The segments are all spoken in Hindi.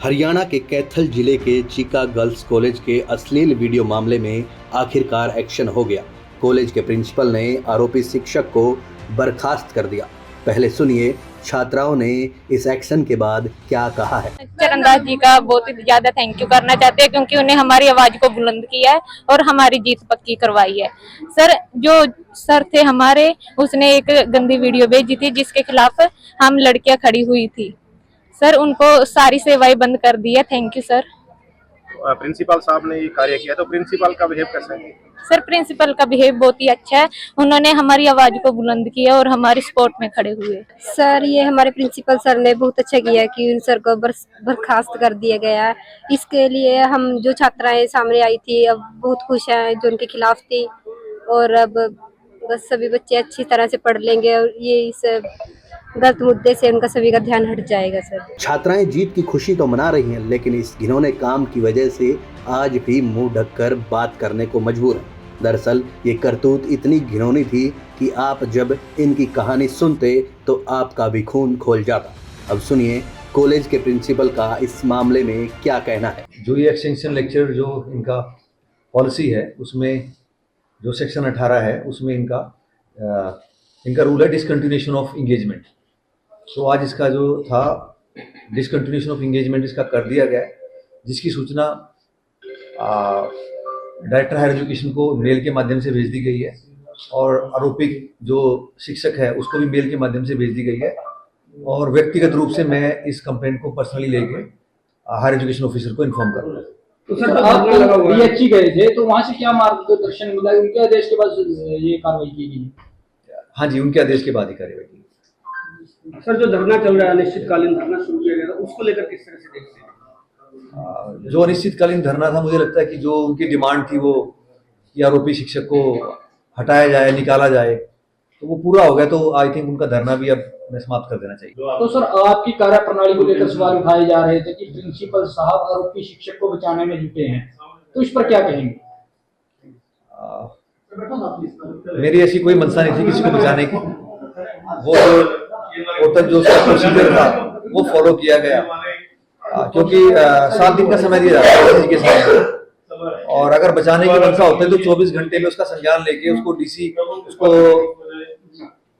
हरियाणा के कैथल जिले के चीका गर्ल्स कॉलेज के अश्लील वीडियो मामले में आखिरकार एक्शन हो गया। कॉलेज के प्रिंसिपल ने आरोपी शिक्षक को बर्खास्त कर दिया। पहले सुनिए छात्राओं ने इस एक्शन के बाद क्या कहा है। चरणदास जी का बहुत ही ज्यादा थैंक यू करना चाहते हैं क्योंकि उन्हें हमारी आवाज को बुलंद किया है और हमारी जीत पक्की करवाई है। सर जो सर थे हमारे, उसने एक गंदी वीडियो भेजी थी जिसके खिलाफ हम लड़कियां खड़ी हुई थी। सर उनको सारी सेवाएं बंद कर दी है। Thank you sir. प्रिंसिपल साहब ने ये कार्य किया तो प्रिंसिपल का बिहेव कैसा है? सर प्रिंसिपल का बिहेव बहुत ही अच्छा है। उन्होंने हमारी आवाज को बुलंद किया और हमारी सपोर्ट में खड़े हुए। सर ये हमारे प्रिंसिपल सर ने बहुत अच्छा किया कि उन सर को बर्खास्त कर दिया गया है। इसके लिए हम जो छात्राएं सामने आई थी अब बहुत खुश हैं जो उनके खिलाफ थी, और अब बस सभी बच्चे अच्छी तरह से पढ़ लेंगे और ये इस गलत मुद्दे से उनका सभी का ध्यान हट जाएगा। सर छात्राएं जीत की खुशी तो मना रही हैं, लेकिन इस घिनौने काम की वजह से आज भी मुंह ढककर बात करने को मजबूर हैं। दरअसल ये करतूत इतनी घिनौनी थी कि आप जब इनकी कहानी सुनते तो आपका भी खून खोल जाता। अब सुनिए कॉलेज के प्रिंसिपल का इस मामले में क्या कहना है। जो ये एक्सटेंशन लेक्चर जो इनका पॉलिसी है उसमें जो सेक्शन 18 है उसमें इनका रूल है डिसकंटिन्यूएशन ऑफ इंगेजमेंट। तो आज इसका जो था डिसकंटिन्यूएशन ऑफ इंगेजमेंट इसका कर दिया गया है, जिसकी सूचना डायरेक्टर हायर एजुकेशन को मेल के माध्यम से भेज दी गई है और आरोपी जो शिक्षक है उसको भी मेल के माध्यम से भेज दी गई है। और व्यक्तिगत रूप से मैं इस कंप्लेंट को पर्सनली लेके हायर एजुकेशन ऑफिसर को इन्फॉर्म करूँगा। तो सर आप डीएचई गए थे तो वहाँ से क्या मार्गदर्शन मिला? उनके आदेश के बाद ये कार्रवाई की गई? हाँ जी, उनके आदेश के बाद ही कार्रवाई की। सर जो धरना चल रहा है, अनिश्चितकालीन धरना शुरू किया गया था, उसको लेकर किस तरह से देखते हैं? जो अनिश्चितकालीन धरना था, मुझे लगता है कि जो उनकी डिमांड थी वो कि आरोपी शिक्षक को हटाया जाए, निकाला जाए, तो वो पूरा हो गया। तो आई थिंक उनका धरना भी अब समाप्त कर देना चाहिए। तो सर आपकी कार्य प्रणाली को लेकर सवाल उठाए जा रहे थे कि प्रिंसिपल साहब आरोपी शिक्षक को बचाने में जुटे हैं, तो इस पर क्या कहेंगे? मेरी ऐसी कोई मंशा नहीं थी किसी को बचाने की। वो जो उसका प्रोसीजर था वो फॉलो किया गया, क्योंकि 7 दिन का समय दिया जाता है किसी के साथ, और अगर बचाने की मंशा होती तो 24 घंटे में उसका संज्ञान लेके उसको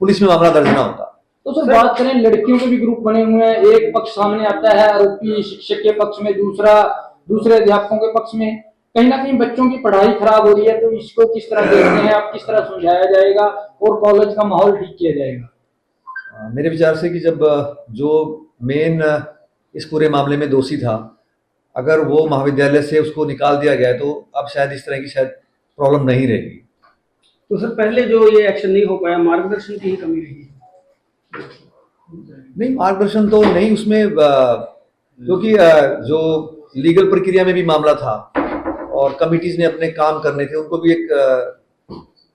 पुलिस में मामला दर्ज ना होता। तो सर बात करें, लड़कियों के भी ग्रुप बने हुए हैं, एक पक्ष सामने आता है आरोपी शिक्षक के पक्ष में, दूसरे अध्यापकों के पक्ष में। कहीं ना कहीं बच्चों की पढ़ाई खराब हो रही है, तो इसको किस तरह देखते हैं आप? किस तरह समझाया जाएगा और कॉलेज का माहौल ठीक किया जाएगा? मेरे विचार से कि जब जो मेन इस पूरे मामले में दोषी था, अगर वो महाविद्यालय से उसको निकाल दिया गया तो अब शायद इस तरह की प्रॉब्लम नहीं रहेगी। तो सर पहले जो ये एक्शन नहीं हो पाया, मार्गदर्शन की ही कमी रही? नहीं, मार्गदर्शन तो नहीं उसमें, क्योंकि जो लीगल प्रक्रिया में भी मामला था और कमिटीज ने अपने काम करने थे, उनको भी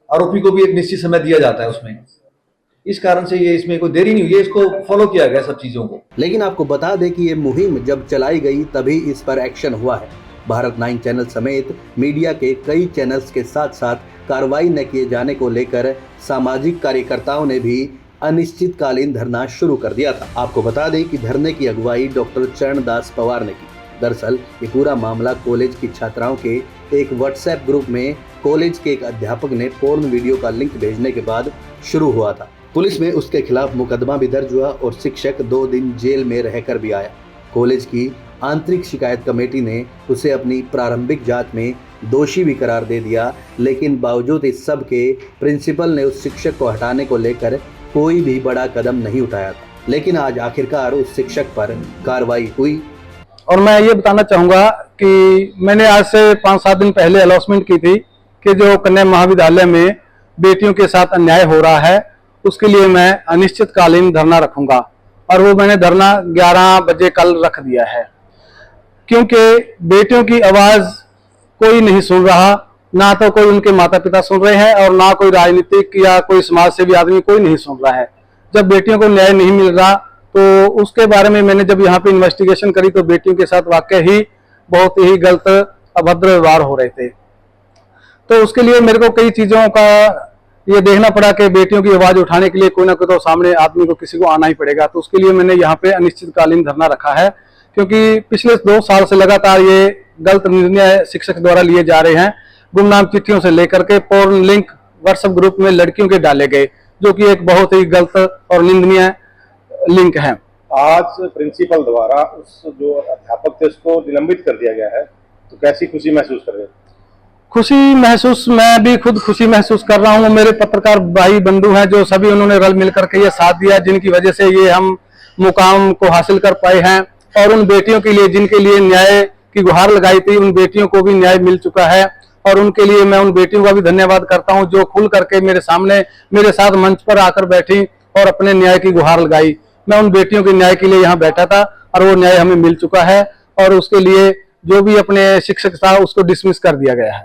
आरोपी को भी एक निश्चित समय दिया जाता है उसमें। इस कारण से ये इसमें कोई देरी नहीं हुई है, इसको फॉलो किया गया सब चीजों को। लेकिन आपको बता दें कि ये मुहिम जब चलाई गई तभी इस पर एक्शन हुआ है। भारत 9 चैनल समेत मीडिया के कई चैनल्स के साथ साथ कार्रवाई न किए जाने को लेकर सामाजिक कार्यकर्ताओं ने भी अनिश्चितकालीन धरना शुरू कर दिया था। आपको बता दें कि धरने की अगुवाई डॉक्टर चरणदास पवार ने की। दरअसल ये पूरा मामला कॉलेज की छात्राओं के एक व्हाट्सएप ग्रुप में कॉलेज के एक अध्यापक ने पोर्न वीडियो का लिंक भेजने के बाद शुरू हुआ था। पुलिस में उसके खिलाफ मुकदमा भी दर्ज हुआ और शिक्षक 2 दिन जेल में रहकर भी आया। कॉलेज की आंतरिक शिकायत कमेटी ने उसे अपनी प्रारंभिक जांच में दोषी भी करार दे दिया, लेकिन बावजूद इस सब के प्रिंसिपल ने उस शिक्षक को हटाने को लेकर कोई भी बड़ा कदम नहीं उठाया था। लेकिन आज आखिरकार उस शिक्षक पर कार्रवाई हुई। और मैं ये बताना चाहूँगा कि मैंने आज से 5-7 दिन पहले अनाउंसमेंट की थी कि जो कन्या महाविद्यालय में बेटियों के साथ अन्याय हो रहा है उसके लिए मैं अनिश्चितकालीन धरना रखूंगा, और वो मैंने धरना 11 बजे कल रख दिया है। क्योंकि बेटियों की आवाज कोई नहीं सुन रहा, ना तो कोई उनके माता पिता सुन रहे हैं और ना कोई राजनीतिक या कोई समाज सेवी आदमी कोई नहीं सुन रहा है। जब बेटियों को न्याय नहीं मिल रहा तो उसके बारे में मैंने जब यहाँ पे इन्वेस्टिगेशन करी तो बेटियों के साथ वाकई ही बहुत ही गलत अभद्र व्यवहार हो रहे थे। तो उसके लिए मेरे को कई चीजों का ये देखना पड़ा कि बेटियों की आवाज उठाने के लिए कोई ना कोई तो सामने आदमी को किसी को आना ही पड़ेगा। तो उसके लिए मैंने यहाँ पे अनिश्चितकालीन धरना रखा है क्योंकि पिछले 2 साल से लगातार ये गलत निर्णय शिक्षक द्वारा लिए जा रहे हैं। गुमनाम चिट्ठियों से लेकर के पोर्न लिंक व्हाट्सएप ग्रुप में लड़कियों के डाले गए, जो कि एक बहुत ही गलत और निंदनीय लिंक है। आज प्रिंसिपल द्वारा उस जो अध्यापक थे उसको निलंबित कर दिया गया है, तो कैसी खुशी महसूस कर रहे हैं? खुशी महसूस, मैं भी खुद खुशी महसूस कर रहा हूँ। मेरे पत्रकार भाई बंधु हैं जो सभी उन्होंने रल मिलकर के ये साथ दिया, जिनकी वजह से ये हम मुकाम को हासिल कर पाए हैं। और उन बेटियों के लिए जिनके लिए न्याय की गुहार लगाई थी, उन बेटियों को भी न्याय मिल चुका है। और उनके लिए मैं उन बेटियों का भी धन्यवाद करता हूं जो खुल करके मेरे सामने मेरे साथ मंच पर आकर बैठी और अपने न्याय की गुहार लगाई। मैं उन बेटियों के न्याय के लिए यहाँ बैठा था और वो न्याय हमें मिल चुका है, और उसके लिए जो भी अपने शिक्षक था उसको डिसमिस कर दिया गया है।